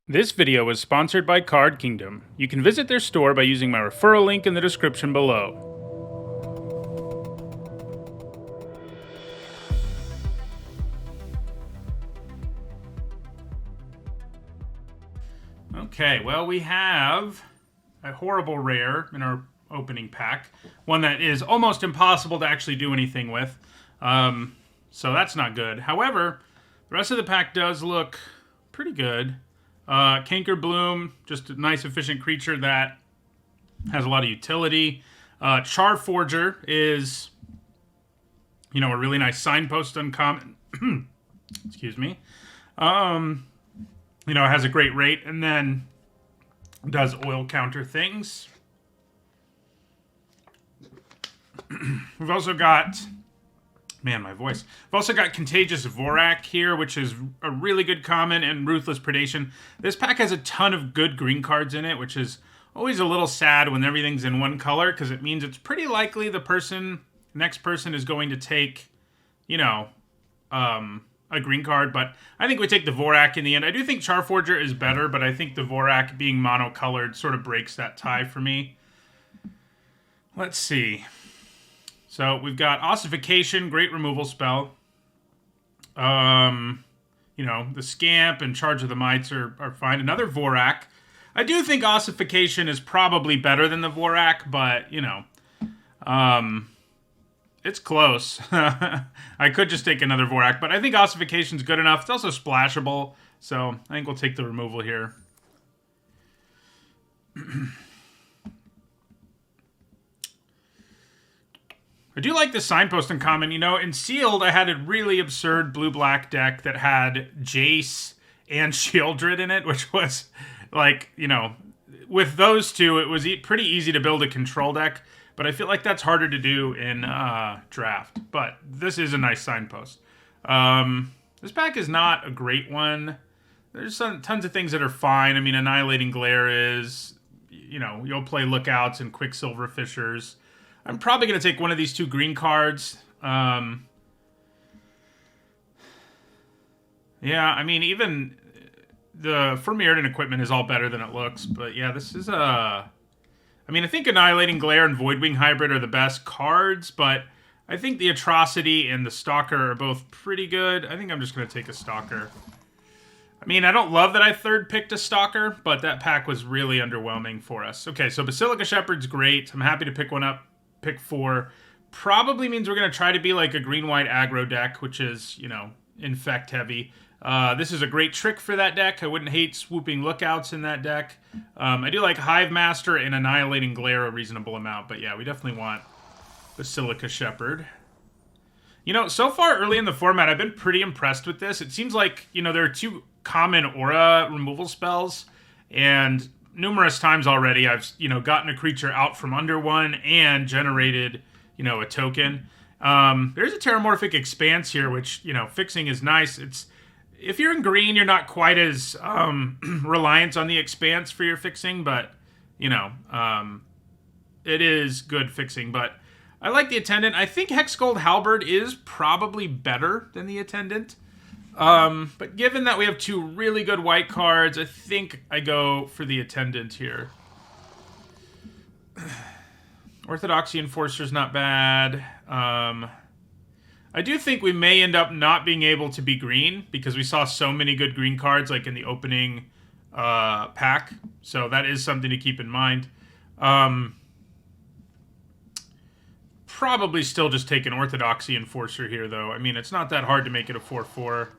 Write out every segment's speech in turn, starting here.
This video is sponsored by Card Kingdom. You can visit their store by using my referral link in the description below. Okay, well, we have a horrible rare in our opening pack. One that is almost impossible to actually do anything with. So that's not good. However, the rest of the pack does look pretty good. Canker Bloom, just a nice efficient creature that has a lot of utility. Charforger is, a really nice signpost uncommon. Excuse me. It has a great rate and then does oil counter things. We've also got, my voice. We've also got Contagious Vorak here, which is a really good common, and Ruthless Predation. This pack has a ton of good green cards in it, which is always a little sad when everything's in one color, because it means it's pretty likely the next person is going to take, a green card. But I think we take the Vorak in the end. I do think Charforger is better, but I think the Vorak being monocolored sort of breaks that tie for me. Let's see. So we've got Ossification, great removal spell. The Scamp and Charge of the Mites are fine. Another Vorak. I do think Ossification is probably better than the Vorak, but, it's close. I could just take another Vorak, but I think Ossification's good enough. It's also splashable, so I think we'll take the removal here. I do like the Signpost in common. In Sealed, I had a really absurd blue-black deck that had Jace and Shieldred in it, which was, with those two, it was pretty easy to build a control deck, but I feel like that's harder to do in Draft. But this is a nice Signpost. This pack is not a great one. There's tons of things that are fine. Annihilating Glare is, you'll play Lookouts and Quicksilver Fishers. I'm probably going to take one of these two green cards. Even the Mirrodin equipment is all better than it looks. But yeah, this is I think Annihilating Glare and Voidwing Hybrid are the best cards, but I think the Atrocity and the Stalker are both pretty good. I think I'm just going to take a Stalker. I don't love that I third-picked a Stalker, but that pack was really underwhelming for us. Okay, so Basilica Shepherd's great. I'm happy to pick one up. Pick 4 probably means we're going to try to be like a green-white aggro deck, which is, infect heavy. This is a great trick for that deck. I wouldn't hate swooping Lookouts in that deck. I do like Hive Master and Annihilating Glare a reasonable amount, but yeah, we definitely want Basilica Shepherd. So far early in the format, I've been pretty impressed with this. It seems like, there are 2 common aura removal spells, and numerous times already I've, gotten a creature out from under one and generated, a token. There's a Terramorphic Expanse here, which, fixing is nice. If you're in green, you're not quite as reliant on the Expanse for your fixing, but, it is good fixing. But I like the Attendant. I think Hexgold Halberd is probably better than the Attendant. But given that we have 2 really good white cards, I think I go for the Attendant here. Orthodoxy Enforcer's not bad. I do think we may end up not being able to be green because we saw so many good green cards like in the opening pack. So that is something to keep in mind. Probably still just take an Orthodoxy Enforcer here, though. It's not that hard to make it a 4/4.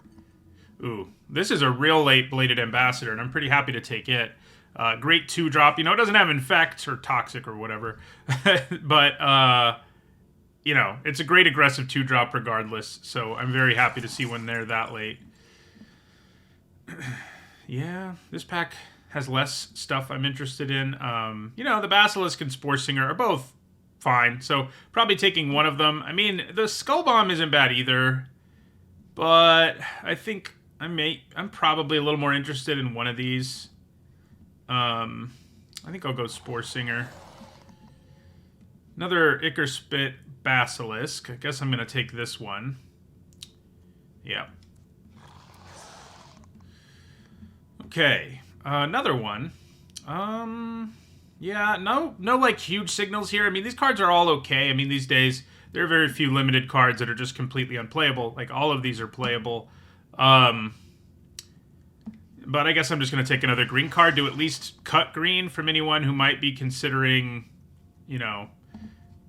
Ooh, this is a real late Bladed Ambassador, and I'm pretty happy to take it. Great 2-drop. It doesn't have Infect or Toxic or whatever. But, it's a great aggressive 2-drop regardless. So I'm very happy to see one there that late. Yeah, this pack has less stuff I'm interested in. The Basilisk and Spore Singer are both fine. So probably taking one of them. The Skull Bomb isn't bad either. But I think I'm probably a little more interested in one of these. I think I'll go Spore Singer. Another Ichor Spit Basilisk. I guess I'm going to take this one. Yeah. Okay. Another one. Yeah, no, like, huge signals here. I mean, these cards are all okay. I mean, these days, there are very few limited cards that are just completely unplayable. Like, all of these are playable. But I guess I'm just going to take another green card to at least cut green from anyone who might be considering, you know,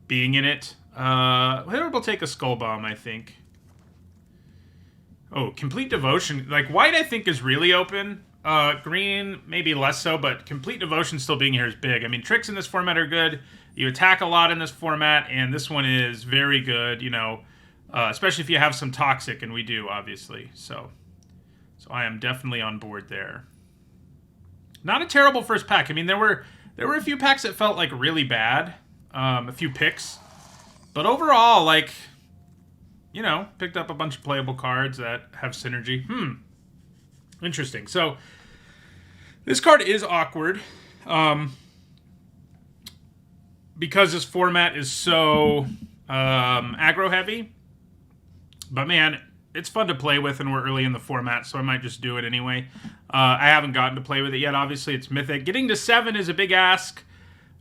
being in it. We'll take a Skull Bomb, I think. Oh, Complete Devotion. Like, white, I think, is really open. Green, maybe less so, but Complete Devotion still being here is big. I mean, tricks in this format are good. You attack a lot in this format, and this one is very good, you know, especially if you have some Toxic, and we do, obviously. So I am definitely on board there. Not a terrible first pack. I mean, there were a few packs that felt, like, really bad. A few picks. But overall, like, you know, picked up a bunch of playable cards that have synergy. Interesting. So, this card is awkward. Because this format is so aggro heavy. But man, it's fun to play with, and we're early in the format, so I might just do it anyway. I haven't gotten to play with it yet. Obviously, it's Mythic. Getting to 7 is a big ask.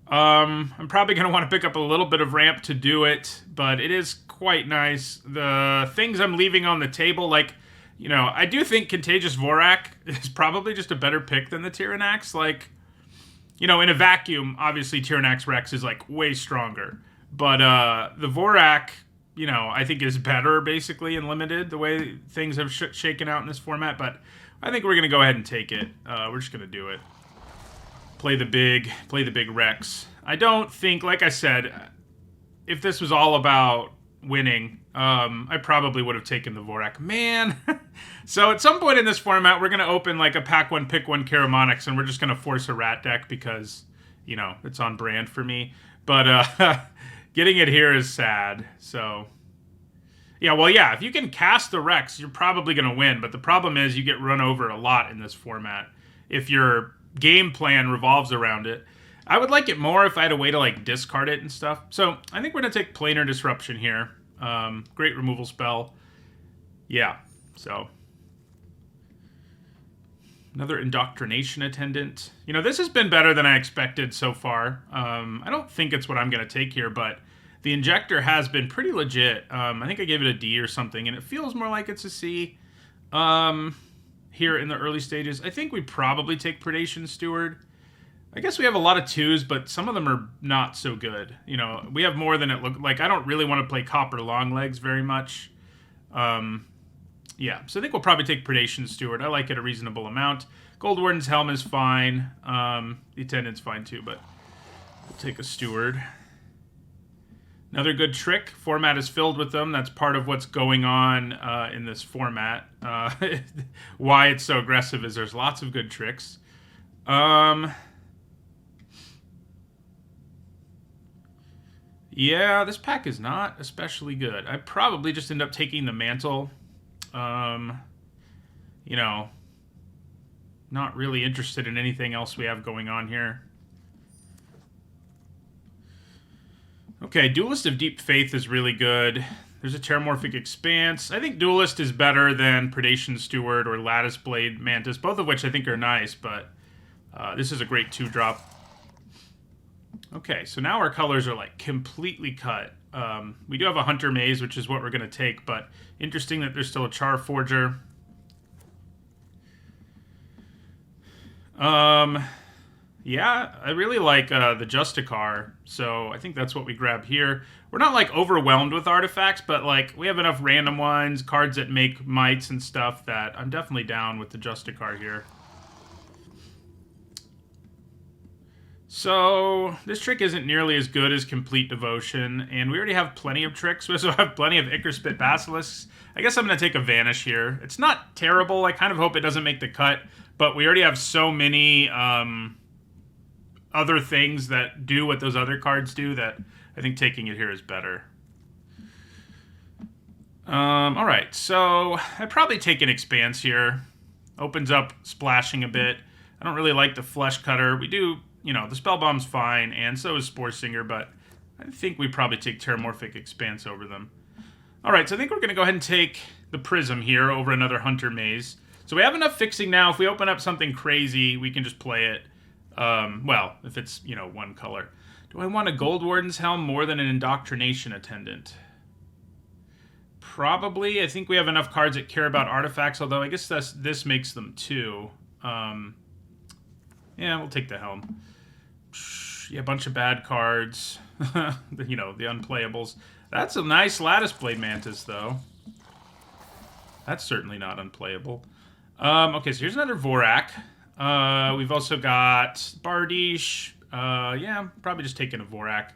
I'm probably going to want to pick up a little bit of ramp to do it, but it is quite nice. The things I'm leaving on the table, like, you know, I do think Contagious Vorak is probably just a better pick than the Tyrannax. Like, you know, in a vacuum, obviously Tyrannax Rex is, like, way stronger. But the Vorak, you know, I think is better, basically, in Limited, the way things have shaken out in this format. But I think we're going to go ahead and take it. We're just going to do it. Play the big Rex. I don't think, like I said, if this was all about winning, I probably would have taken the Vorak. Man! So at some point in this format, we're going to open like a pack one, pick one Karamonix, and we're just going to force a rat deck because, you know, it's on brand for me. But getting it here is sad. So, yeah, well, yeah, if you can cast the Rex, you're probably going to win. But the problem is you get run over a lot in this format if your game plan revolves around it. I would like it more if I had a way to, like, discard it and stuff. So I think we're going to take Planar Disruption here. Great removal spell. Yeah, so. Another Indoctrination Attendant. You know, this has been better than I expected so far. I don't think it's what I'm going to take here, but the Injector has been pretty legit. I think I gave it a D or something, and it feels more like it's a C here in the early stages. I think we probably take Predation Steward. I guess we have a lot of 2s, but some of them are not so good. You know, we have more than it looked like. I don't really want to play Copper Longlegs very much. Yeah, so I think we'll probably take Predation Steward. I like it a reasonable amount. Gold Warden's Helm is fine. The Attendant's fine too, but we'll take a Steward. Another good trick. Format is filled with them. That's part of what's going on in this format. Why it's so aggressive is there's lots of good tricks. Yeah, this pack is not especially good. I'd probably just end up taking the Mantle. You know, not really interested in anything else we have going on here. Okay, Duelist of Deep Faith is really good. There's a Terramorphic Expanse. I think Duelist is better than Predation Steward or Lattice Blade Mantis, both of which I think are nice, but this is a great 2-drop. Okay, so now our colors are, like, completely cut. We do have a Hunter Maze, which is what we're going to take, but interesting that there's still a Char Forger. Yeah, I really like the Justicar, so I think that's what we grab here. We're not, like, overwhelmed with artifacts, but, like, we have enough random ones, cards that make mites and stuff, that I'm definitely down with the Justicar here. So, this trick isn't nearly as good as Complete Devotion, and we already have plenty of tricks. We also have plenty of Ichorspit Basilisks. I guess I'm going to take a Vanish here. It's not terrible. I kind of hope it doesn't make the cut, but we already have so many other things that do what those other cards do that I think taking it here is better. Alright, so I'd probably take an Expanse here. Opens up splashing a bit. I don't really like the Flesh Cutter. We do... You know, the Spell Bomb's fine, and so is Spore Singer, but I think we probably take Terramorphic Expanse over them. Alright, so I think we're going to go ahead and take the Prism here over another Hunter Maze. So we have enough fixing now. If we open up something crazy, we can just play it. Well, if it's, you know, one color. Do I want a Gold Warden's Helm more than an Indoctrination Attendant? Probably. I think we have enough cards that care about artifacts, although I guess this makes them two. Yeah, we'll take the Helm. Yeah, a bunch of bad cards. You know, the unplayables. That's a nice Lattice Blade Mantis, though. That's certainly not unplayable. Okay, so here's another Vorak. We've also got Bardiche. Yeah, probably just taking a Vorak.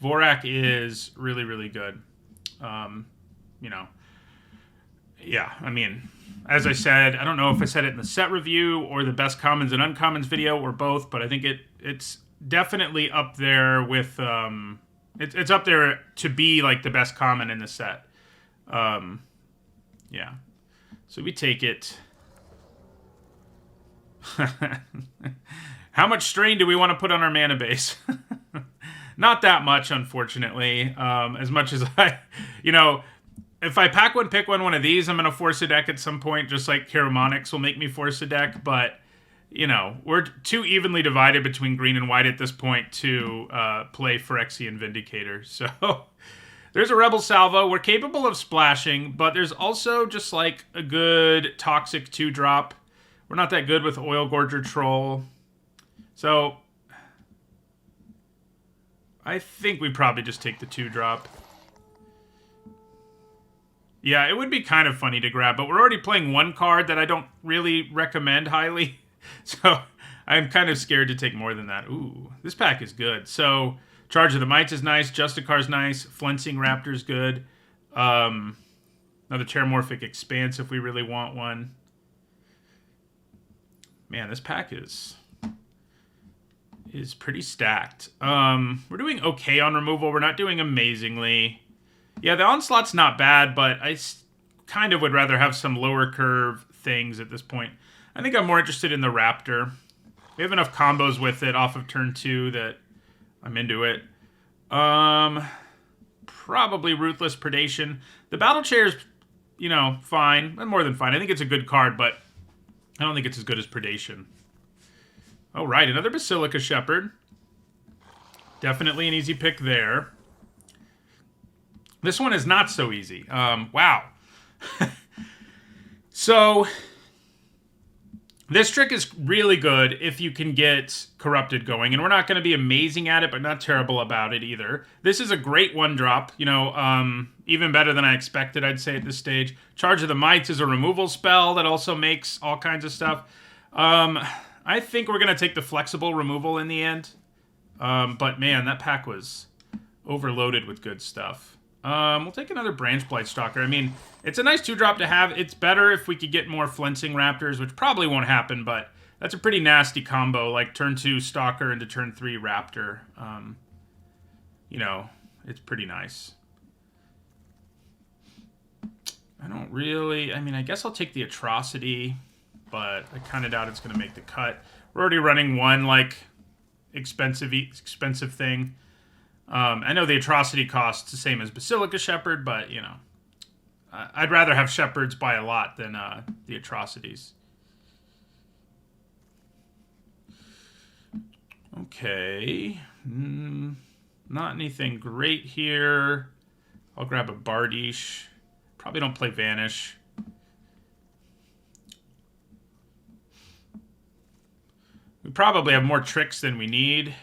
Vorak is really, really good. You know, yeah, I mean, as I said, I don't know if I said it in the set review or the best commons and uncommons video or both, but I think it's definitely up there with, it's up there to be like the best common in the set. Yeah. So we take it. How much strain do we want to put on our mana base? Not that much, unfortunately. As much as you know, if I pack one, pick one of these, I'm going to force a deck at some point, just like Charismonics will make me force a deck. But, you know, we're too evenly divided between green and white at this point to play Phyrexia and Vindicator. So there's a Rebel Salvo. We're capable of splashing, but there's also just like a good Toxic 2-drop. We're not that good with Oil Gorger Troll. So I think we probably just take the 2-drop. Yeah, it would be kind of funny to grab, but we're already playing one card that I don't really recommend highly. So I'm kind of scared to take more than that. Ooh, this pack is good. So Charge of the Mites is nice. Justicar's nice. Flensing Raptor's good. Another Terramorphic Expanse if we really want one. Man, this pack is pretty stacked. We're doing okay on removal. We're not doing amazingly. Yeah, the Onslaught's not bad, but I kind of would rather have some lower curve things at this point. I think I'm more interested in the Raptor. We have enough combos with it off of turn 2 that I'm into it. Probably Ruthless Predation. The Battle Chair's, you know, fine. More than fine. I think it's a good card, but I don't think it's as good as Predation. Oh, right. Another Basilica Shepherd. Definitely an easy pick there. This one is not so easy. Wow. So, this trick is really good if you can get Corrupted going. And we're not going to be amazing at it, but not terrible about it either. This is a great 1-drop. You know, even better than I expected, I'd say, at this stage. Charge of the Mites is a removal spell that also makes all kinds of stuff. I think we're going to take the flexible removal in the end. But, man, that pack was overloaded with good stuff. We'll take another Branch Blight Stalker. I mean, it's a nice 2-drop to have. It's better if we could get more Flensing Raptors, which probably won't happen, but that's a pretty nasty combo, like turn 2 Stalker into turn 3 Raptor. You know, it's pretty nice. I don't really... I mean, I guess I'll take the Atrocity, but I kind of doubt it's going to make the cut. We're already running one, like, expensive thing. I know the Atrocity costs the same as Basilica Shepherd, but, you know, I'd rather have Shepherds by a lot than the Atrocities. Okay. Not anything great here. I'll grab a Bardiche. Probably don't play Vanish. We probably have more tricks than we need.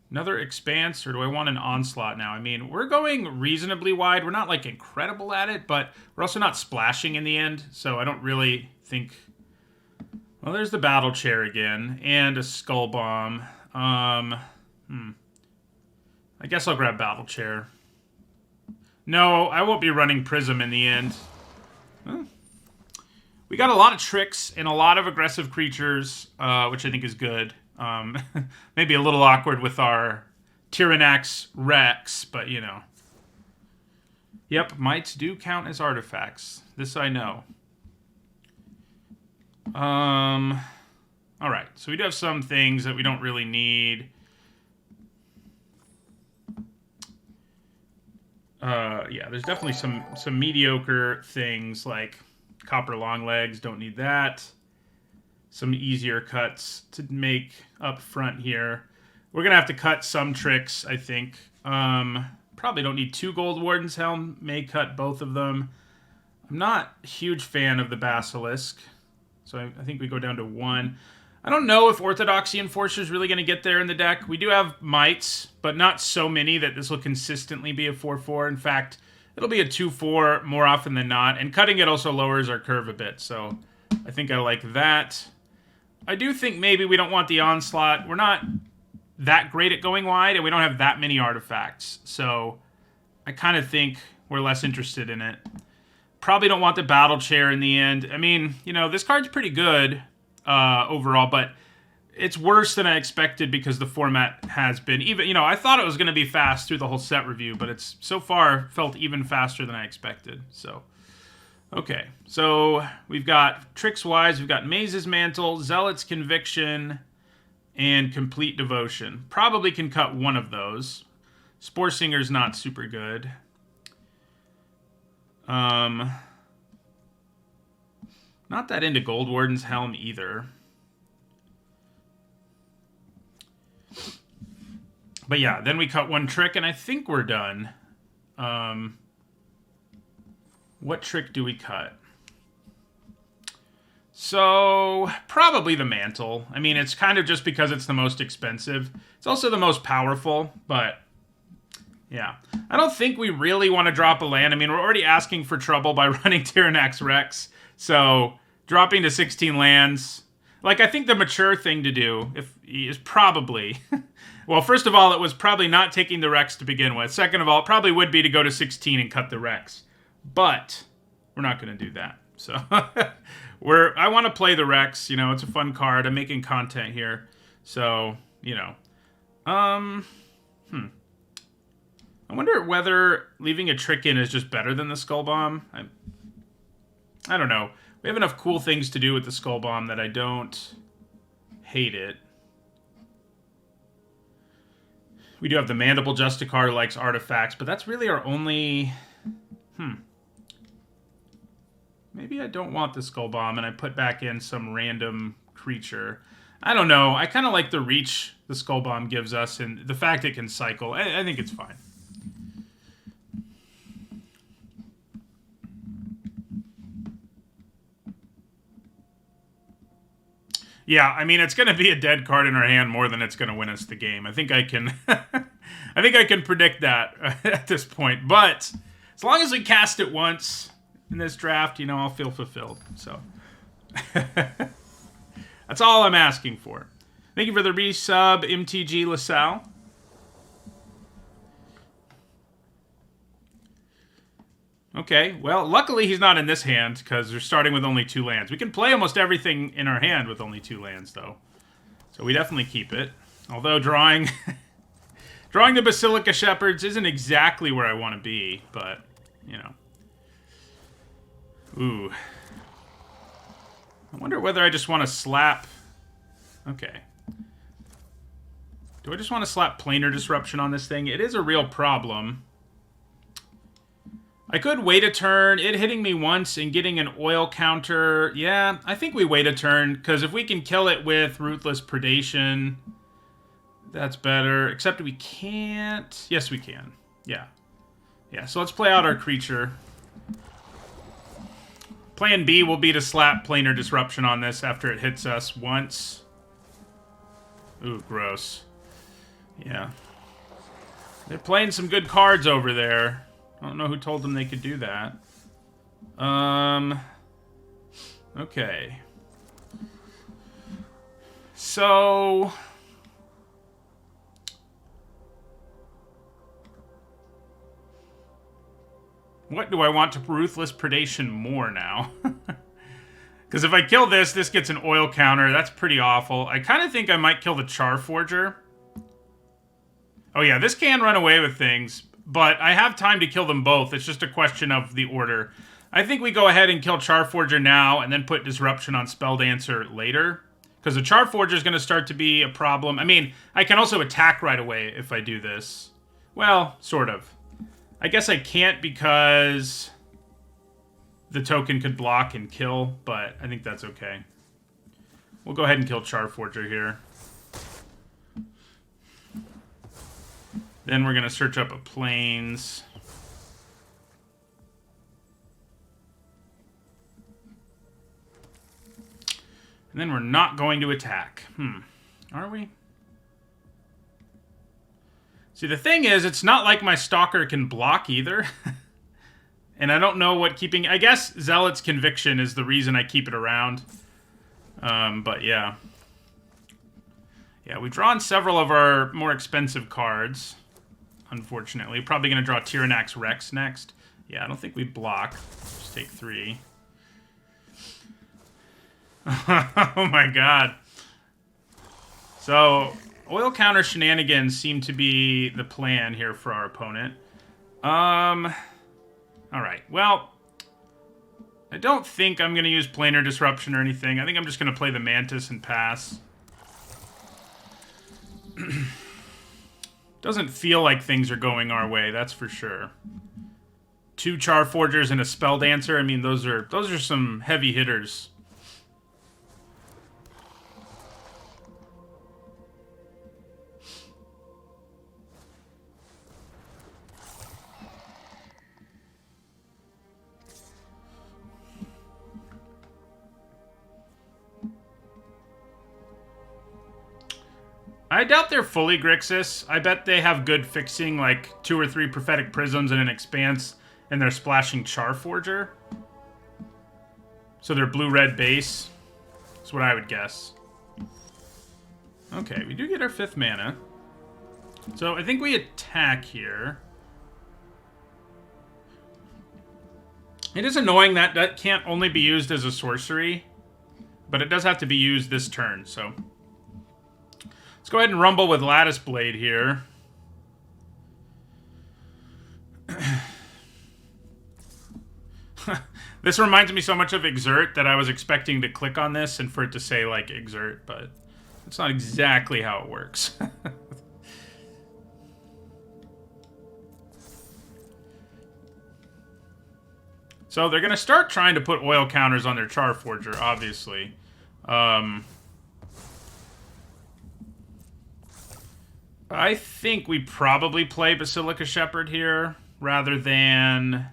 Another Expanse, or do I want an Onslaught now? I mean, we're going reasonably wide. We're not, like, incredible at it, but we're also not splashing in the end, so I don't really think... Well, there's the Battle Chair again, and a Skull Bomb. I guess I'll grab Battle Chair. No, I won't be running Prism in the end. Huh. We got a lot of tricks and a lot of aggressive creatures, which I think is good. Maybe a little awkward with our Tyrannax Rex, but you know. Yep, mites do count as artifacts. This I know. Alright, so we do have some things that we don't really need. Yeah, there's definitely some mediocre things like copper long legs. Don't need that. Some easier cuts to make up front here. We're gonna have to cut some tricks, I think. Probably don't need 2 Gold Warden's Helm. May cut both of them. I'm not a huge fan of the Basilisk, so I think we go down to 1. I don't know if Orthodoxy Enforcer is really going to get there in the deck. We do have Mites, but not so many that this will consistently be a 4-4. In fact, it'll be a 2-4 more often than not, and cutting it also lowers our curve a bit, so I think I like that. I do think maybe we don't want the Onslaught. We're not that great at going wide, and we don't have that many artifacts, so I kind of think we're less interested in it. Probably don't want the Battle Chair in the end. I mean, you know, this card's pretty good overall, but it's worse than I expected because the format has been even, you know, I thought it was going to be fast through the whole set review, but it's so far felt even faster than I expected. So, okay. So we've got tricks-wise, we've got Maze's Mantle, Zealot's Conviction, and Complete Devotion. Probably can cut one of those. Spore Singer's not super good. Not that into Gold Warden's Helm either. But yeah, then we cut one trick, and I think we're done. What trick do we cut? So, probably the Mantle. I mean, it's kind of just because it's the most expensive. It's also the most powerful, but yeah. I don't think we really want to drop a land. I mean, we're already asking for trouble by running Tyrannax Rex. So, dropping to 16 lands, like, I think the mature thing to do is probably, well, first of all, it was probably not taking the Rex to begin with. Second of all, it probably would be to go to 16 and cut the Rex. But we're not going to do that. So, I want to play the Rex. You know, it's a fun card. I'm making content here. So, you know. I wonder whether leaving a trick in is just better than the Skull Bomb. I don't know. We have enough cool things to do with the Skull Bomb that I don't hate it. We do have the Mandible Justicar who likes artifacts, but that's really our only... Maybe I don't want the Skull Bomb and I put back in some random creature. I don't know. I kind of like the reach the Skull Bomb gives us and the fact it can cycle. I think it's fine. Yeah, I mean, it's going to be a dead card in our hand more than it's going to win us the game. I think I can I think I can predict that at this point. But as long as we cast it once in this draft, you know, I'll feel fulfilled. So that's all I'm asking for. Thank you for the resub, MTG LaSalle. Okay, well, luckily he's not in this hand, because we're starting with only 2 lands. We can play almost everything in our hand with only 2 lands, though. So we definitely keep it. Although drawing drawing the Basilica Shepherds isn't exactly where I want to be, but, you know. Ooh. I wonder whether I just want to slap... Okay. Do I just want to slap Planar Disruption on this thing? It is a real problem. I could wait a turn. It hitting me once and getting an oil counter. Yeah, I think we wait a turn, because if we can kill it with Ruthless Predation, that's better. Except we can't. Yes, we can. Yeah. Yeah, so let's play out our creature. Plan B will be to slap Planar Disruption on this after it hits us once. Ooh, gross. Yeah. They're playing some good cards over there. I don't know who told them they could do that. Okay. So... what do I want to Ruthless Predation more now? Because if I kill this, this gets an oil counter. That's pretty awful. I kind of think I might kill the Charforger. Oh yeah, this can run away with things. But I have time to kill them both. It's just a question of the order. I think we go ahead and kill Charforger now and then put Disruption on Spelldancer later. Because the Charforger is going to start to be a problem. I mean, I can also attack right away if I do this. Well, sort of. I guess I can't because the token could block and kill, but I think that's okay. We'll go ahead and kill Charforger here. Then we're going to search up a Plains. And then we're not going to attack. Are we? See, the thing is, it's not like my Stalker can block either. And I don't know what keeping... I guess Zealot's Conviction is the reason I keep it around. But yeah. Yeah, we've drawn several of our more expensive cards. Unfortunately. Probably going to draw Tyrannax Rex next. Yeah, I don't think we block. Just take 3. Oh my god. So, oil counter shenanigans seem to be the plan here for our opponent. Alright, well, I don't think I'm going to use Planar Disruption or anything. I think I'm just going to play the Mantis and pass. Doesn't feel like things are going our way, that's for sure. 2 Charforgers and a Spell Dancer. I mean, those are some heavy hitters. I doubt they're fully Grixis. I bet they have good fixing, like 2 or 3 Prophetic Prisms and an Expanse, and they're splashing Charforger. So they're blue-red base. That's what I would guess. Okay, we do get our 5th mana. So I think we attack here. It is annoying that that can't only be used as a sorcery, but it does have to be used this turn, so... Let's go ahead and rumble with Lattice Blade here. This reminds me so much of Exert that I was expecting to click on this and for it to say, like, Exert, but that's not exactly how it works. So they're going to start trying to put oil counters on their Charforger, obviously. I think we probably play Basilica Shepherd here, rather than...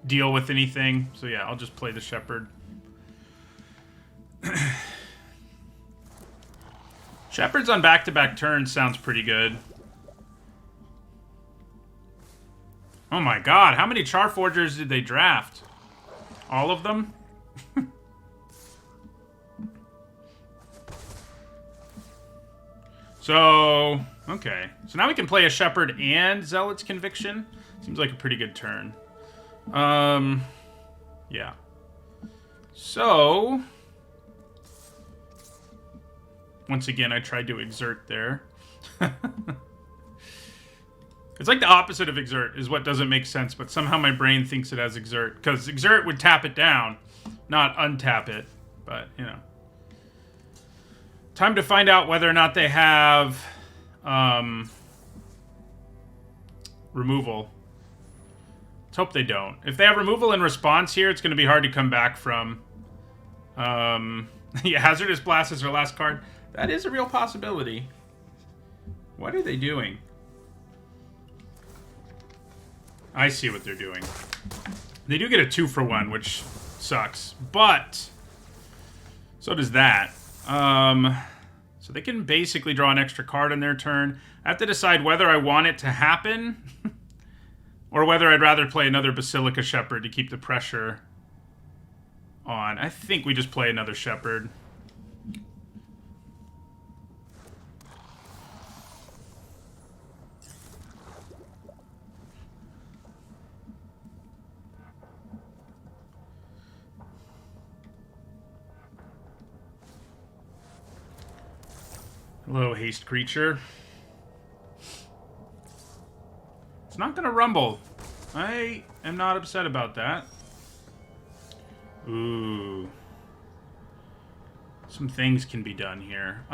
deal with anything. So yeah, I'll just play the Shepherd. Shepherds on back-to-back turns sounds pretty good. Oh my god, how many Charforgers did they draft? All of them? So, okay. So now we can play a Shepherd and Zealot's Conviction. Seems like a pretty good turn. Yeah. So, once again, I tried to exert there. It's like the opposite of exert is what doesn't make sense, but somehow my brain thinks it has exert. Because exert would tap it down, not untap it. But, you know. Time to find out whether or not they have removal. Let's hope they don't. If they have removal in response here, it's going to be hard to come back from. Yeah, Hazardous Blast is their last card. That is a real possibility. What are they doing? I see what they're doing. They do get a 2-for-1, which sucks. But so does that. So they can basically draw an extra card on their turn. I have to decide whether I want it to happen or whether I'd rather play another Basilica Shepherd to keep the pressure on. I think we just play another Shepherd. Hello, haste creature. It's not gonna rumble. I am not upset about that. Ooh. Some things can be done here.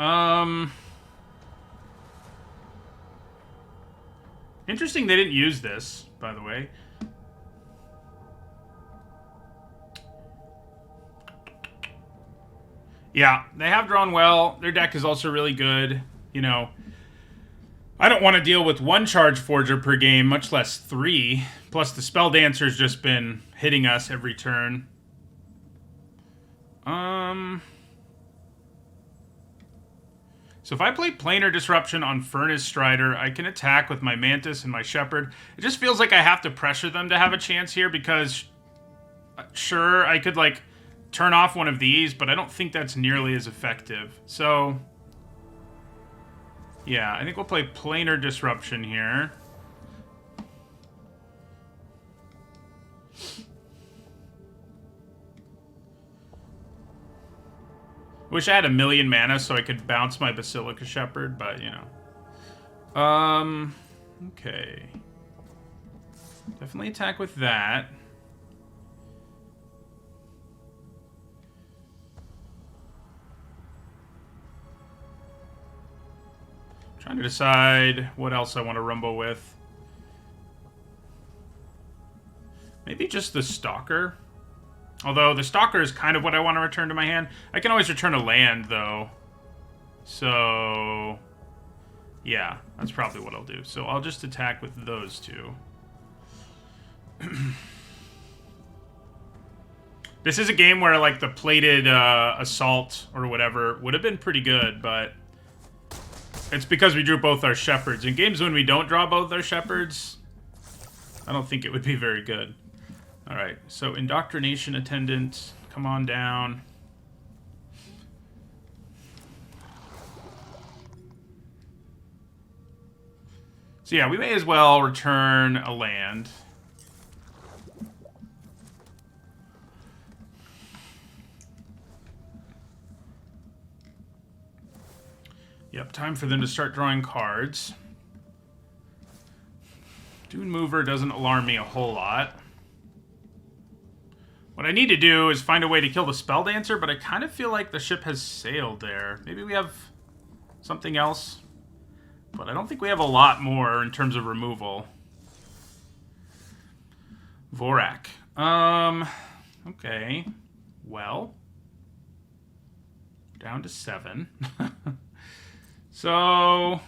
Interesting they didn't use this, by the way. Yeah, they have drawn well. Their deck is also really good. You know, I don't want to deal with 1 Charge Forger per game, much less 3. Plus, the Spell Dancer's just been hitting us every turn. So if I play Planar Disruption on Furnace Strider, I can attack with my Mantis and my Shepherd. It just feels like I have to pressure them to have a chance here because, sure, I could, like, turn off one of these, but I don't think that's nearly as effective. So, yeah, I think we'll play Planar Disruption here. Wish I had 1,000,000 mana so I could bounce my Basilica Shepherd, but, you know. Okay. Definitely attack with that. Trying to decide what else I want to rumble with. Maybe just the Stalker. Although the Stalker is kind of what I want to return to my hand. I can always return a land, though. So, yeah, that's probably what I'll do. So I'll just attack with those two. This is a game where, like, the plated Assault or whatever would have been pretty good, but it's because we drew both our Shepherds. In games when we don't draw both our Shepherds, I don't think it would be very good. Alright, so Indoctrination Attendant, come on down. So yeah, we may as well return a land. Yep, time for them to start drawing cards. Dune Mover doesn't alarm me a whole lot. What I need to do is find a way to kill the Spell Dancer, but I kind of feel like the ship has sailed there. Maybe we have something else, but I don't think we have a lot more in terms of removal. Vorak. Okay. Well. Down to 7. So,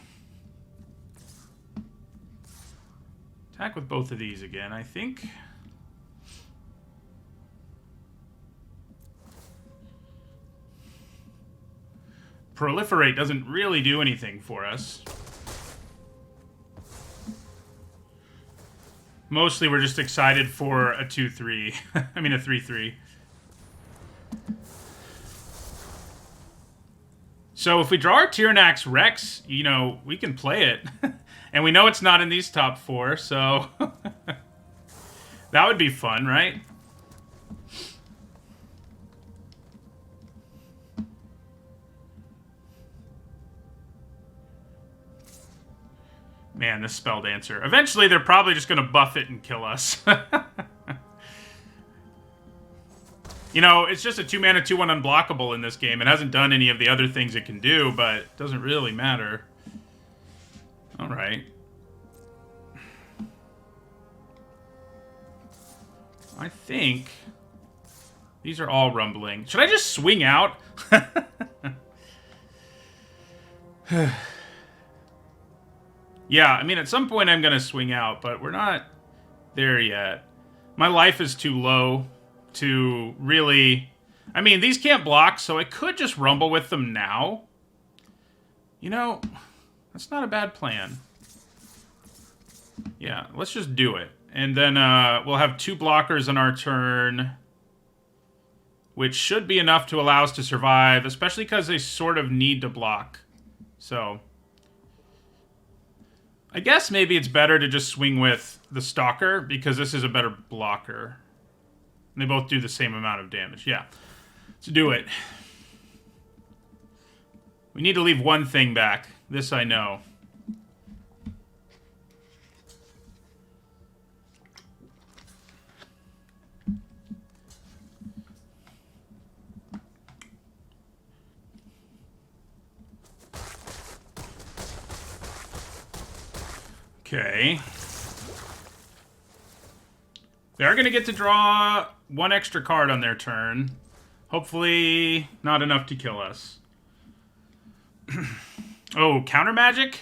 attack with both of these again, I think. Proliferate doesn't really do anything for us. Mostly we're just excited for a 2-3. I mean a 3-3. So if we draw our Tyranax Rex, you know, we can play it. And we know it's not in these top 4, so that would be fun, right? Man, this Spell Dancer. Eventually, they're probably just going to buff it and kill us. You know, it's just a 2-mana, 2-1 unblockable in this game. It hasn't done any of the other things it can do, but it doesn't really matter. Alright. I think these are all rumbling. Should I just swing out? Yeah, I mean, at some point I'm going to swing out, but we're not there yet. My life is too low to really... I mean, these can't block, so I could just rumble with them now. You know, that's not a bad plan. Yeah, let's just do it. And then we'll have 2 blockers on our turn, which should be enough to allow us to survive, especially because they sort of need to block. So I guess maybe it's better to just swing with the Stalker, because this is a better blocker. And they both do the same amount of damage. Yeah. Let's do it. We need to leave one thing back. This I know. Okay. They are going to get to draw one extra card on their turn. Hopefully not enough to kill us. Oh, counter magic?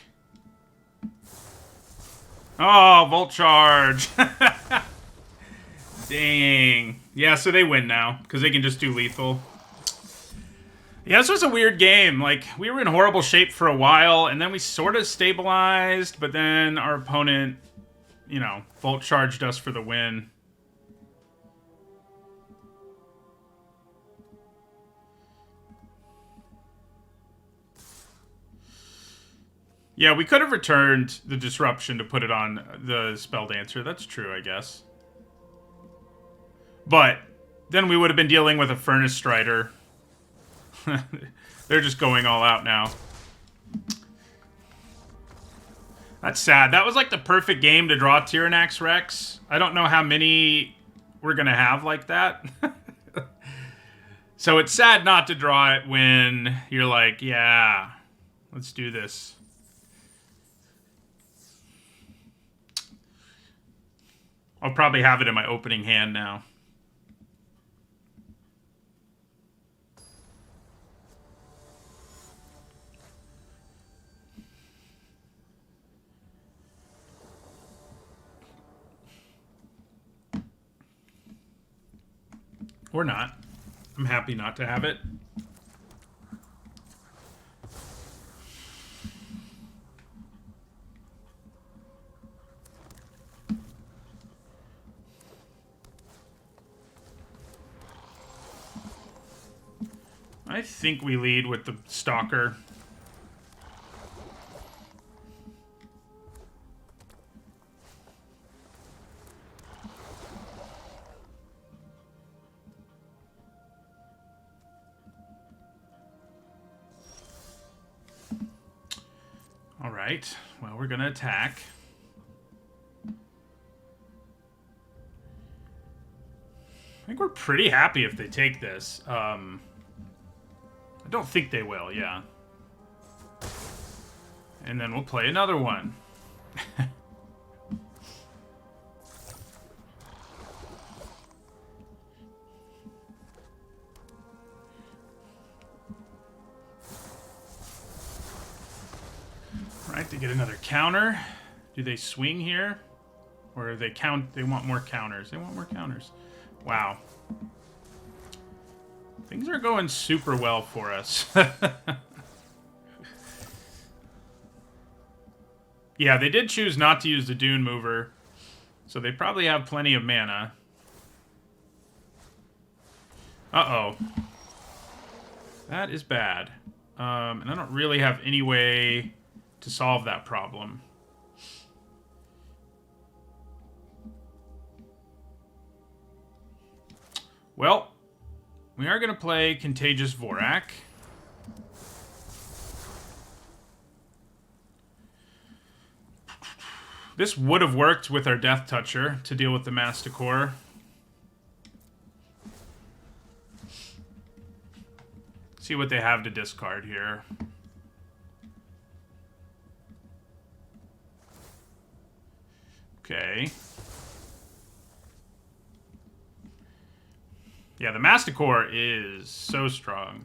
Oh, Volt Charge. Dang. Yeah, so they win now, because they can just do lethal. Yeah, this was a weird game. Like, we were in horrible shape for a while, and then we sort of stabilized, but then our opponent, you know, Volt Charged us for the win. Yeah, we could have returned the Disruption to put it on the Spell Dancer. That's true, I guess. But then we would have been dealing with a Furnace Strider. They're just going all out now. That's sad. That was like the perfect game to draw Tyrannax Rex. I don't know how many we're going to have like that. So it's sad not to draw it when you're like, yeah, let's do this. I'll probably have it in my opening hand now. Or not. I'm happy not to have it. I think we lead with the Stalker. All right. Well, we're going to attack. I think we're pretty happy if they take this. I don't think they will, yeah. And then we'll play another one. Right, they get another counter. Do they swing here? Or they count? They want more counters. They want more counters. Wow. Things are going super well for us. Yeah, they did choose not to use the Dune Mover, so they probably have plenty of mana. Uh-oh. That is bad. And I don't really have any way to solve that problem. Well, we are going to play Contagious Vorak. This would have worked with our Death Toucher to deal with the Masticore. See what they have to discard here. Okay. Yeah, the Masticore is so strong.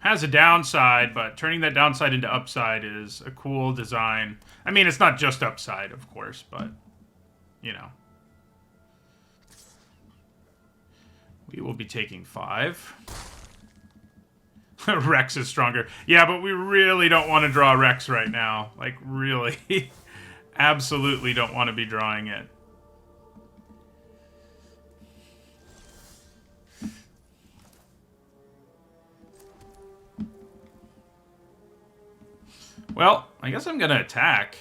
Has a downside, but turning that downside into upside is a cool design. I mean, it's not just upside, of course, but, you know. We will be taking 5. Rex is stronger. Yeah, but we really don't want to draw Rex right now. Like, really. Absolutely don't want to be drawing it. Well, I guess I'm going to attack.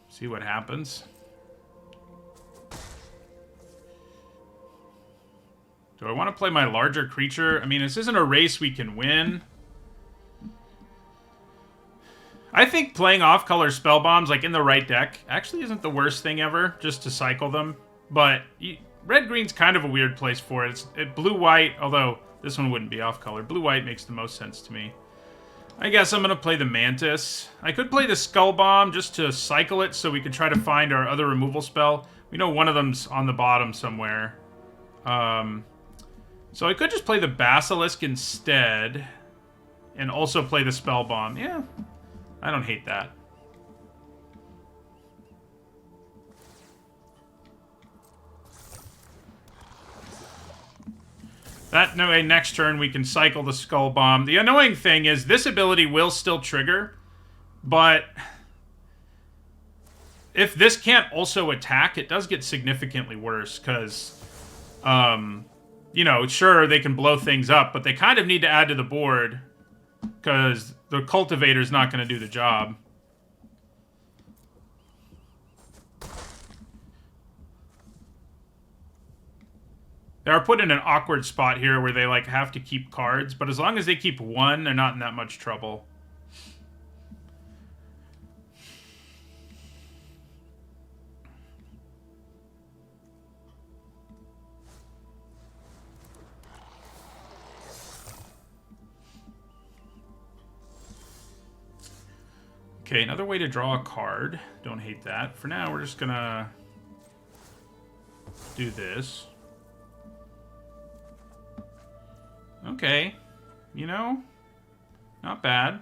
See what happens. Do I want to play my larger creature? I mean, this isn't a race we can win. I think playing off-color spell bombs, like in the right deck, actually isn't the worst thing ever, just to cycle them. But red-green's kind of a weird place for it. It's blue-white, although this one wouldn't be off-color. Blue-white makes the most sense to me. I guess I'm going to play the Mantis. I could play the Skull Bomb just to cycle it so we could try to find our other removal spell. We know one of them's on the bottom somewhere. So I could just play the Basilisk instead and also play the Spell Bomb. Yeah, I don't hate that. That way, next turn we can cycle the Skull Bomb. The annoying thing is this ability will still trigger, but if this can't also attack, it does get significantly worse because, you know, sure, they can blow things up, but they kind of need to add to the board because the Cultivator's not going to do the job. They are put in an awkward spot here where they, like, have to keep cards, but as long as they keep one, they're not in that much trouble. Okay, another way to draw a card. Don't hate that. For now, we're just gonna do this. Okay, you know, not bad.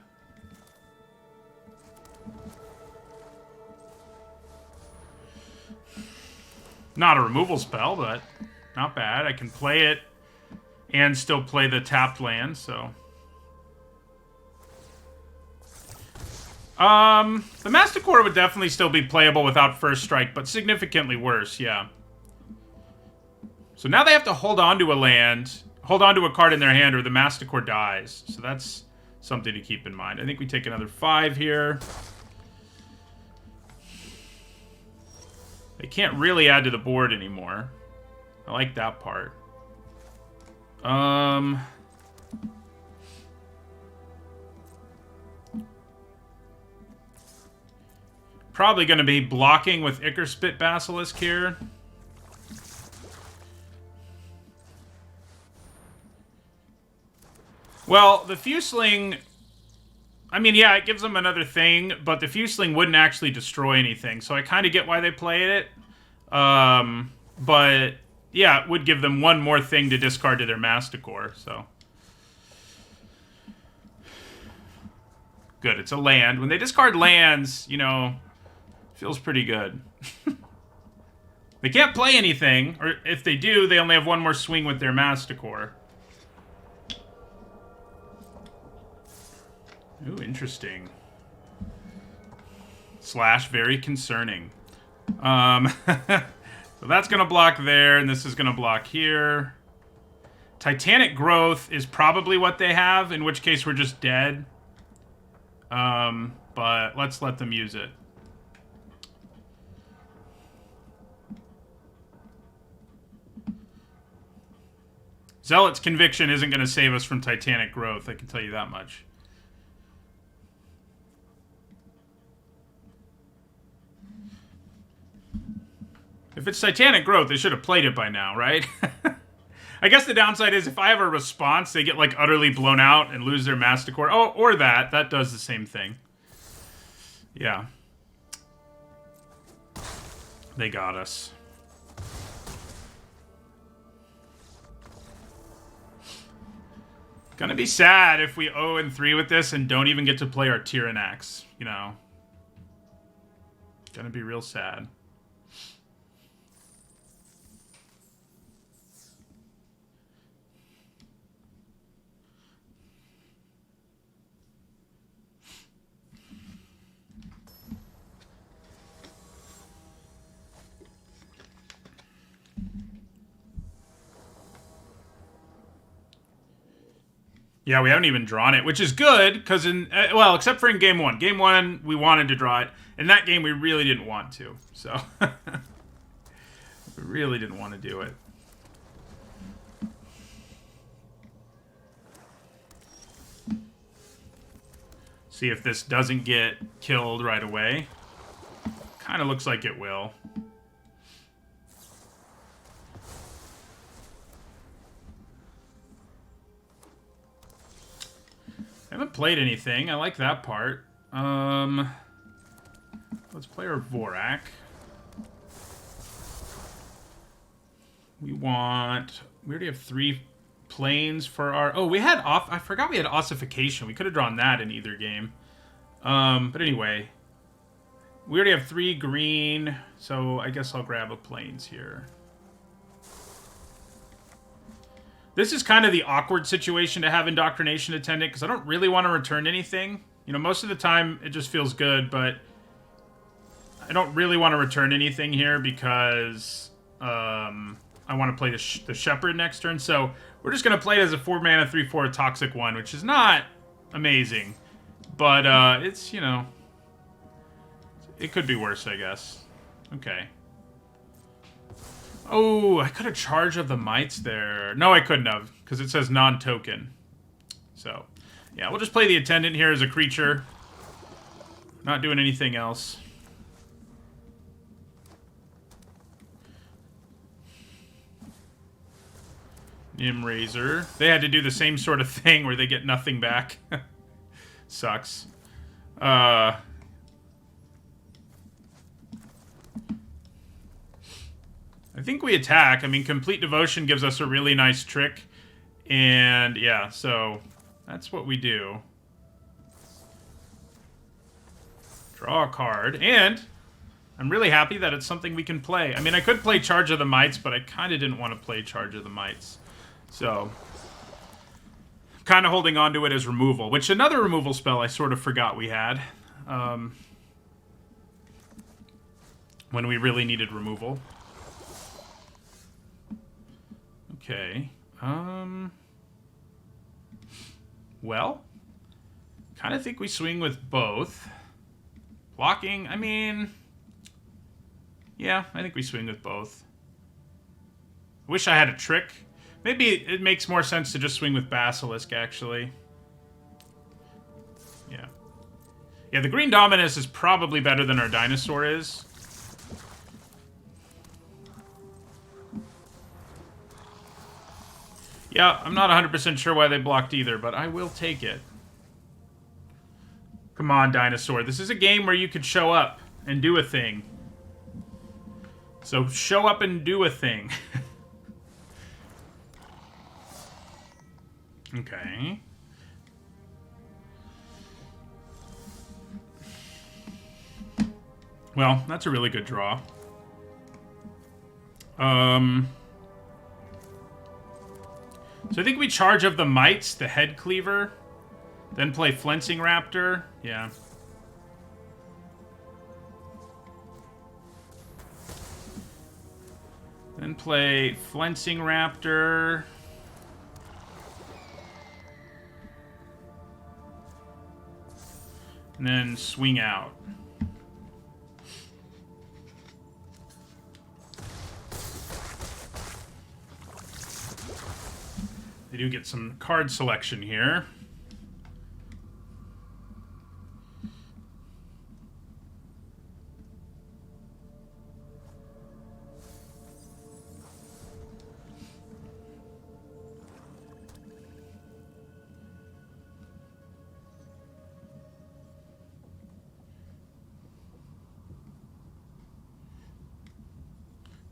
Not a removal spell, but not bad. I can play it and still play the tapped land, so. The Masticore would definitely still be playable without First Strike, but significantly worse, yeah. So now they have to hold on to a land, hold on to a card in their hand, or the Masticore dies. So that's something to keep in mind. I think we take another 5 here. They can't really add to the board anymore. I like that part. Probably going to be blocking with Ichorspit Basilisk here. Well, the Fusling, I mean, yeah, it gives them another thing, but the Fusling wouldn't actually destroy anything, so I kind of get why they played it. But, yeah, it would give them one more thing to discard to their Masticore, so. Good, it's a land. When they discard lands, you know, feels pretty good. They can't play anything, or if they do, they only have one more swing with their Masticore. Ooh, interesting. Slash, very concerning. So that's going to block there, and this is going to block here. Titanic Growth is probably what they have, in which case we're just dead. But let's let them use it. Zealot's Conviction isn't going to save us from Titanic Growth, I can tell you that much. If it's Titanic Growth, they should have played it by now, right? I guess the downside is if I have a response, they get, like, utterly blown out and lose their Masticore. Oh, or that. That does the same thing. Yeah. They got us. Gonna be sad if we 0-3 with this and don't even get to play our Tyrannax, you know. Gonna be real sad. Yeah, we haven't even drawn it, which is good, because in, well, except for in Game 1. Game 1, we wanted to draw it. In that game, we really didn't want to, so. We really didn't want to do it. See if this doesn't get killed right away. Kind of looks like it will. played anything. I like that part. Let's play our Vorak. We already have 3 planes for our... Oh, we had I forgot we had ossification. We could have drawn that in either game. But anyway, we already have 3 green, so I guess I'll grab a planes here. This is kind of the awkward situation to have Indoctrination Attendant, because I don't really want to return anything. You know, most of the time it just feels good, but I don't really want to return anything here because I want to play the Shepherd next turn. So we're just going to play it as a 4-mana, 3/4 Toxic 1, which is not amazing. But it's, you know, it could be worse, I guess. Okay. Oh, I could have Charge of the Mites there. No, I couldn't have, because it says non-token. So, yeah, we'll just play the Attendant here as a creature. Not doing anything else. Nimraiser. They had to do the same sort of thing where they get nothing back. Sucks. I think we attack. I mean, Complete Devotion gives us a really nice trick. And, yeah, so that's what we do. Draw a card. And I'm really happy that it's something we can play. I mean, I could play Charge of the Mites, but I kind of didn't want to play Charge of the Mites. So, kind of holding on to it as removal, which another removal spell I sort of forgot we had. When we really needed removal. Okay. Well, kind of think we swing with both. Blocking, I mean... Yeah, I think we swing with both. Wish I had a trick. Maybe it makes more sense to just swing with Basilisk, actually. Yeah. Yeah, the Green Dominus is probably better than our Dinosaur is. Yeah, I'm not 100% sure why they blocked either, but I will take it. Come on, Dinosaur. This is a game where you could show up and do a thing. So show up and do a thing. Okay. Well, that's a really good draw. So I think we charge of the Mites, the Head Cleaver, then play Flensing Raptor. Yeah. Then play Flensing Raptor. And then swing out. They do get some card selection here.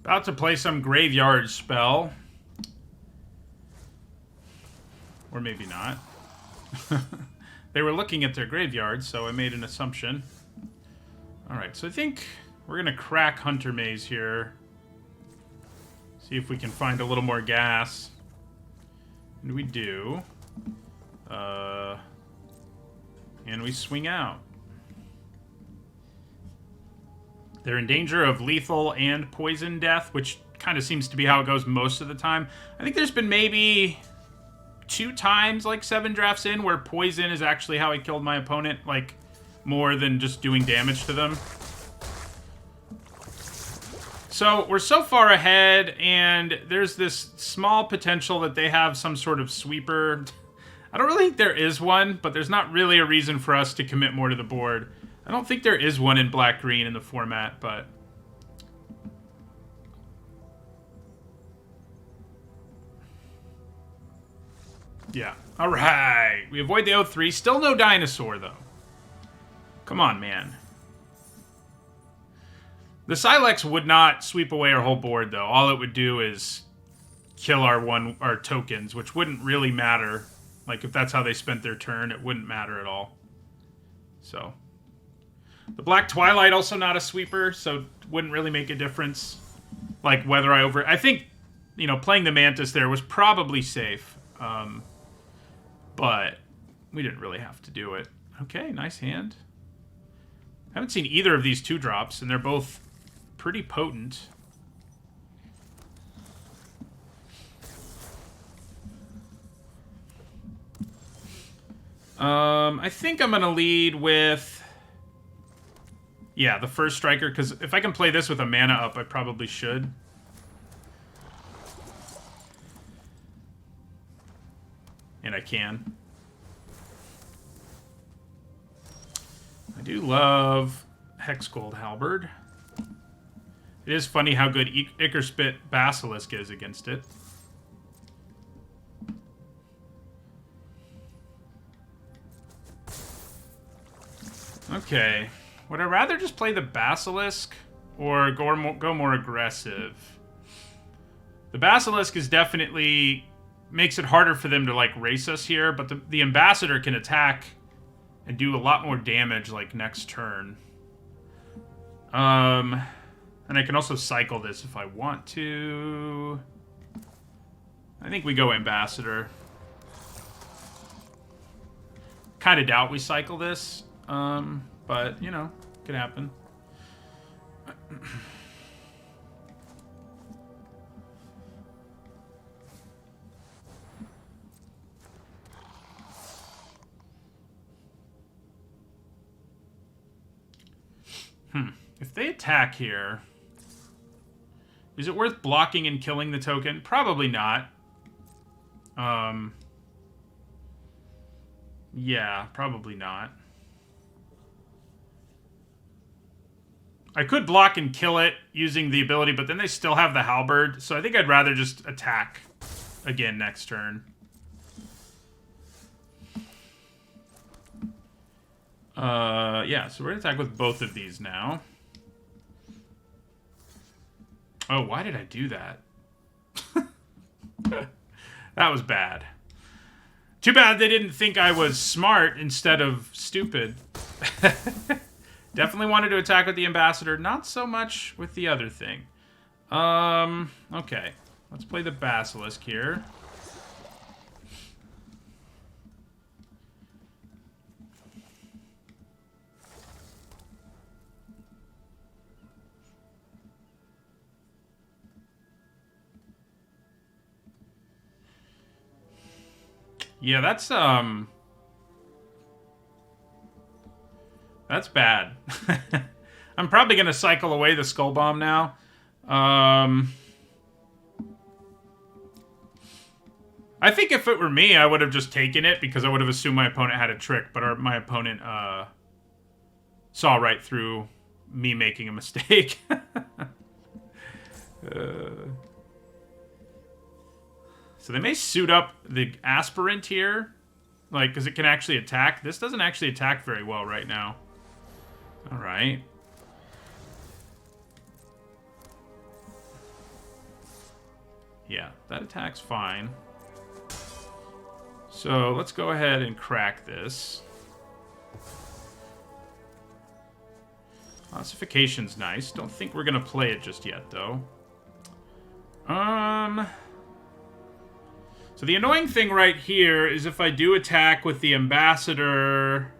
About to play some graveyard spell. Or maybe not. They were looking at their graveyard, so I made an assumption. Alright, so I think we're going to crack Hunter Maze here. See if we can find a little more gas. And we do. And we swing out. They're in danger of lethal and poison death, which kind of seems to be how it goes most of the time. I think there's been maybe 2 times, like 7 drafts in, where poison is actually how I killed my opponent, like, more than just doing damage to them. So, we're so far ahead, and there's this small potential that they have some sort of sweeper. I don't really think there is one, but there's not really a reason for us to commit more to the board. I don't think there is one in black-green in the format, but... Yeah. All right. We avoid the O3. Still no dinosaur, though. Come on, man. The Silex would not sweep away our whole board, though. All it would do is kill our tokens, which wouldn't really matter. Like, if that's how they spent their turn, it wouldn't matter at all. So. The Black Twilight, also not a sweeper, so wouldn't really make a difference. Like, whether I think, you know, playing the Mantis there was probably safe. But we didn't really have to do it. Okay, nice hand. Haven't seen either of these 2-drops, and they're both pretty potent. I think I'm going to lead with... Yeah, the first striker, because if I can play this with a mana up, I probably should. And I can. I do love Hexgold Halberd. It is funny how good Ickerspit Basilisk is against it. Okay. Would I rather just play the Basilisk or go more aggressive? The Basilisk is definitely... makes it harder for them to, like, race us here, but the Ambassador can attack and do a lot more damage, like, next turn. And I can also cycle this if I want to. I think we go Ambassador. Kind of doubt we cycle this, but, you know, could happen. If they attack here, is it worth blocking and killing the token? Probably not. Yeah, probably not. I could block and kill it using the ability, but then they still have the Halberd, so I think I'd rather just attack again next turn. Yeah, so we're gonna attack with both of these now. Oh, why did I do that? That was bad. Too bad they didn't think I was smart instead of stupid. Definitely wanted to attack with the Ambassador, not so much with the other thing. Okay. Let's play the Basilisk here. Yeah, that's bad. I'm probably going to cycle away the Skull Bomb now. I think if it were me, I would have just taken it because I would have assumed my opponent had a trick, but my opponent saw right through me making a mistake. So they may suit up the Aspirant here, like, because it can actually attack. This doesn't actually attack very well right now. All right. Yeah, that attack's fine. So let's go ahead and crack this. Ossification's nice. Don't think we're going to play it just yet, though. So the annoying thing right here is if I do attack with the Ambassador,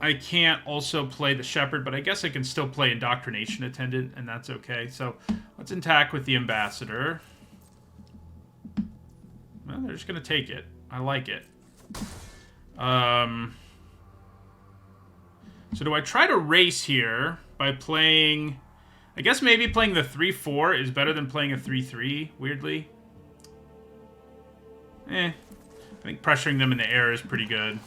I can't also play the Shepherd, but I guess I can still play Indoctrination Attendant, and that's okay. So let's attack with the Ambassador. Well, they're just going to take it. I like it. So do I try to race here by playing... I guess maybe playing the 3-4 is better than playing a 3-3, weirdly. I think pressuring them in the air is pretty good.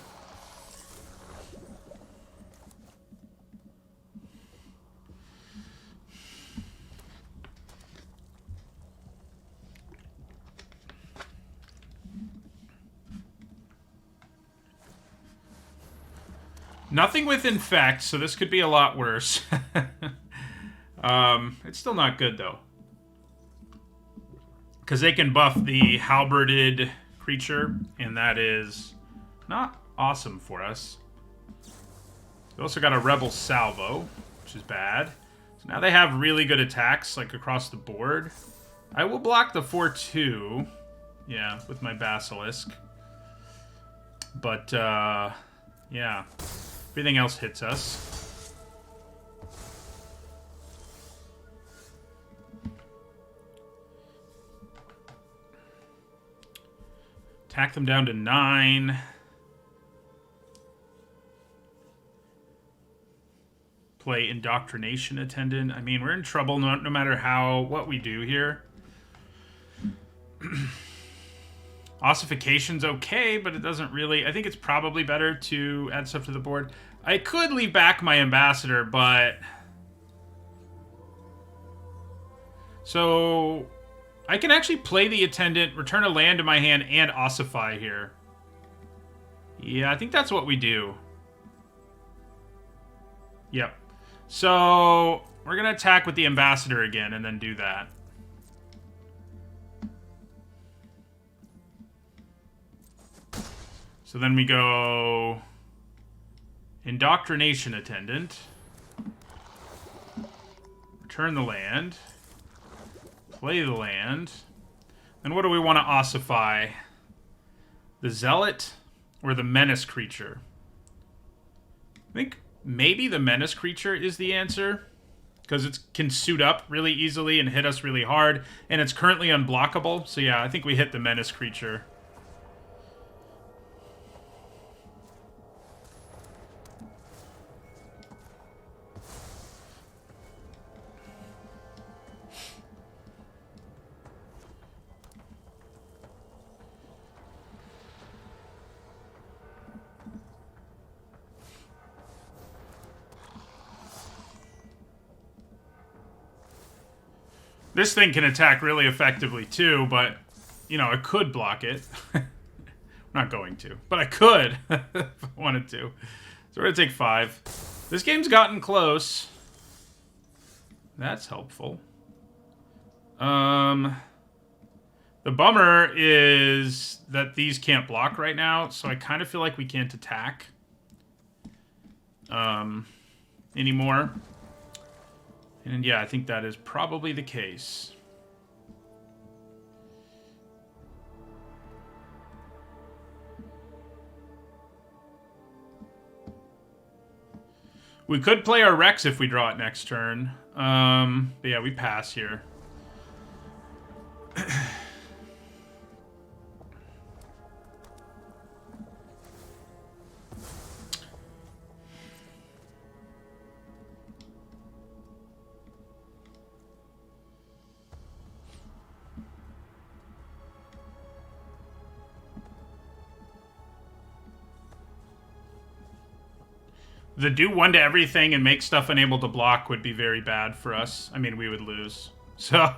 Nothing with infect, so this could be a lot worse. It's still not good, though. Because they can buff the halberded creature, and that is not awesome for us. They also got a Rebel Salvo, which is bad. So now they have really good attacks, like, across the board. I will block the 4-2, yeah, with my Basilisk. But, yeah. Everything else hits us. Attack them down to 9. Play Indoctrination Attendant. I mean, we're in trouble no matter what we do here. Ossification's okay, but it doesn't really... I think it's probably better to add stuff to the board. I could leave back my Ambassador, but... So... I can actually play the Attendant, return a land to my hand, and ossify here. Yeah, I think that's what we do. Yep. So, we're going to attack with the Ambassador again, and then do that. So then we go... Indoctrination Attendant. Return the land. Play the land. Then what do we want to ossify? The Zealot or the Menace creature? I think maybe the Menace creature is the answer. Because it can suit up really easily and hit us really hard. And it's currently unblockable. So yeah, I think we hit the Menace creature. This thing can attack really effectively too, but, you know, I could block it. I'm not going to, but I could if I wanted to. So we're going to take 5. This game's gotten close. That's helpful. The bummer is that these can't block right now, so I kind of feel like we can't attack anymore. And yeah, I think that is probably the case. We could play our Rex if we draw it next turn. But yeah, we pass here. The do 1 to everything and make stuff unable to block would be very bad for us. I mean, we would lose. So,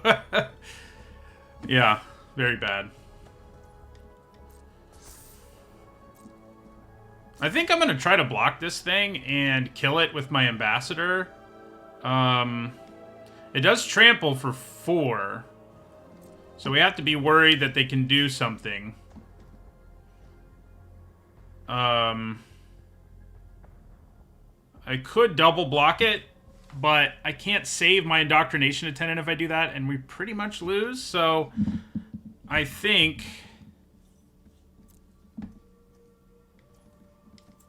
yeah, very bad. I think I'm going to try to block this thing and kill it with my Ambassador. It does trample for 4. So we have to be worried that they can do something. I could double block it, but I can't save my Indoctrination Attendant if I do that, and we pretty much lose. So I think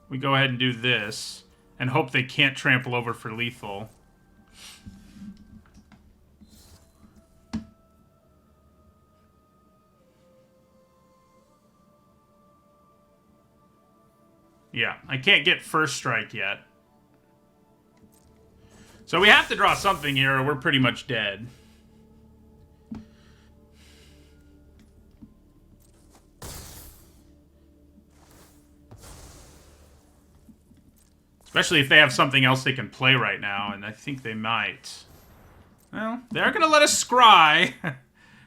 we go ahead and do this and hope they can't trample over for lethal. Yeah, I can't get first strike yet. So we have to draw something here or we're pretty much dead. Especially if they have something else they can play right now, and I think they might. Well, they're going to let us scry.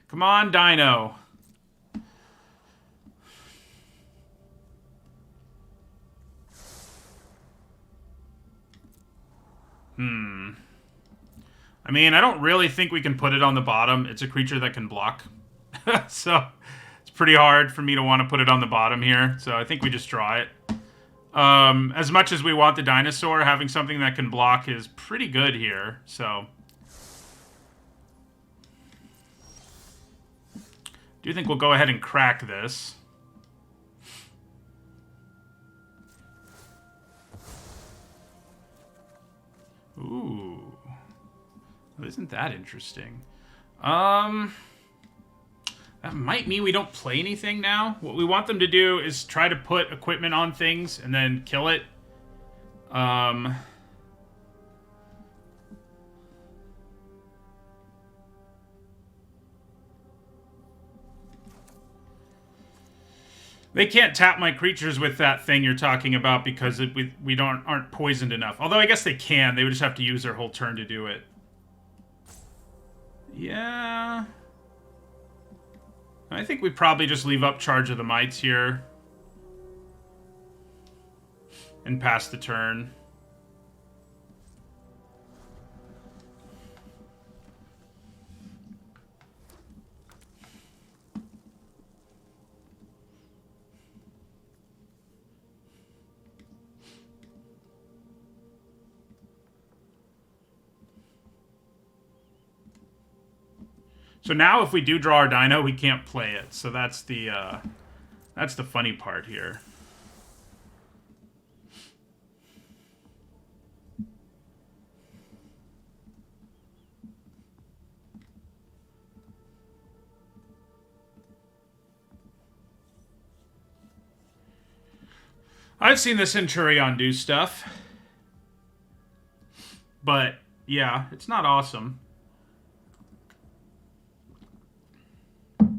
Come on, Dino. I mean, I don't really think we can put it on the bottom. It's a creature that can block. So it's pretty hard for me to want to put it on the bottom here. So I think we just draw it. As much as we want the dinosaur, having something that can block is pretty good here. So do think we'll go ahead and crack this. Ooh. Isn't that interesting? That might mean we don't play anything now. What we want them to do is try to put equipment on things and then kill it. They can't tap my creatures with that thing you're talking about because we aren't poisoned enough. Although I guess they can. They would just have to use their whole turn to do it. Yeah. I think we probably just leave up Charge of the Mites here. And pass the turn. So now if we do draw our dino, we can't play it. So that's the funny part here. I've seen the Centurion do stuff. But, yeah, it's not awesome.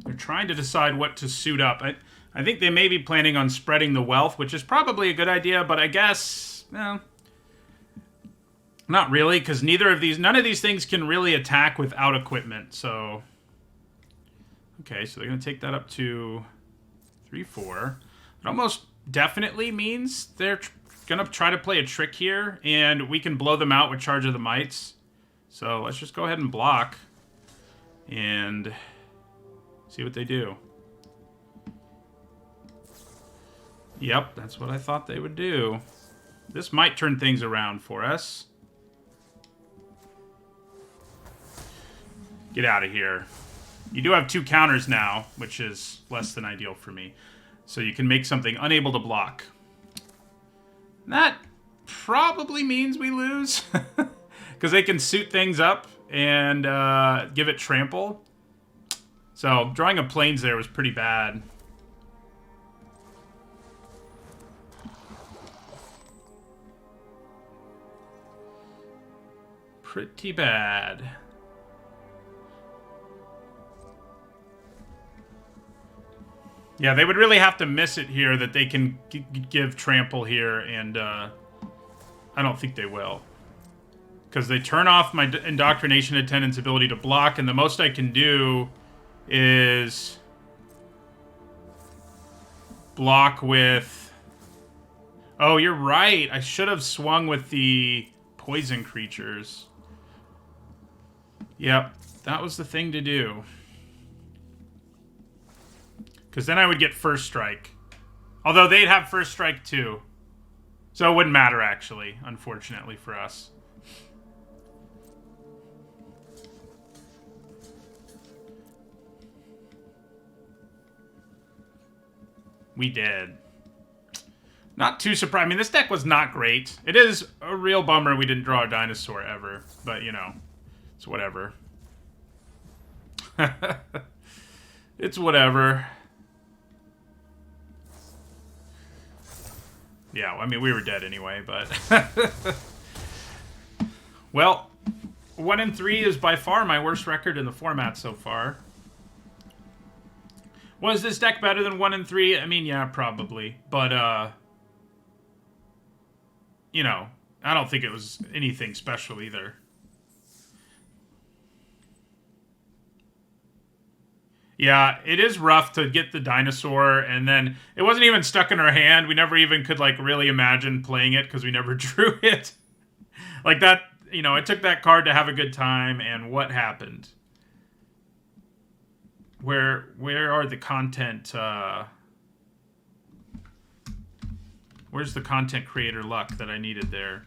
They're trying to decide what to suit up. I think they may be planning on spreading the wealth, which is probably a good idea, but I guess, well, not really, because none of these things can really attack without equipment, so. Okay, so they're going to take that up to 3-4. It almost definitely means they're going to try to play a trick here, and we can blow them out with Charge of the Mites. So let's just go ahead and block. And see what they do. Yep, that's what I thought they would do. This might turn things around for us. Get out of here. You do have 2 counters now, which is less than ideal for me. So you can make something unable to block. That probably means we lose. Because they can suit things up and give it trample. So drawing a plains there was pretty bad. Pretty bad. Yeah, they would really have to miss it here that they can give trample here, and I don't think they will. Because they turn off my Indoctrination Attendant's ability to block, and the most I can do is block with... Oh, you're right. I should have swung with the poison creatures. Yep, that was the thing to do. Because then I would get first strike. Although they'd have first strike too. So it wouldn't matter, actually, unfortunately for us. We did. Not too surprised. I mean, this deck was not great. It is a real bummer we didn't draw a dinosaur ever. But, you know, it's whatever. It's whatever. Yeah, I mean, we were dead anyway, but... Well, 1-3 is by far my worst record in the format so far. Was this deck better than 1-3? I mean, yeah, probably. But, you know, I don't think it was anything special either. Yeah, it is rough to get the dinosaur, and then it wasn't even stuck in our hand. We never even could, like, really imagine playing it because we never drew it. Like, that you know, I took that card to have a good time, and what happened? Where are the content? Where's the content creator luck that I needed there?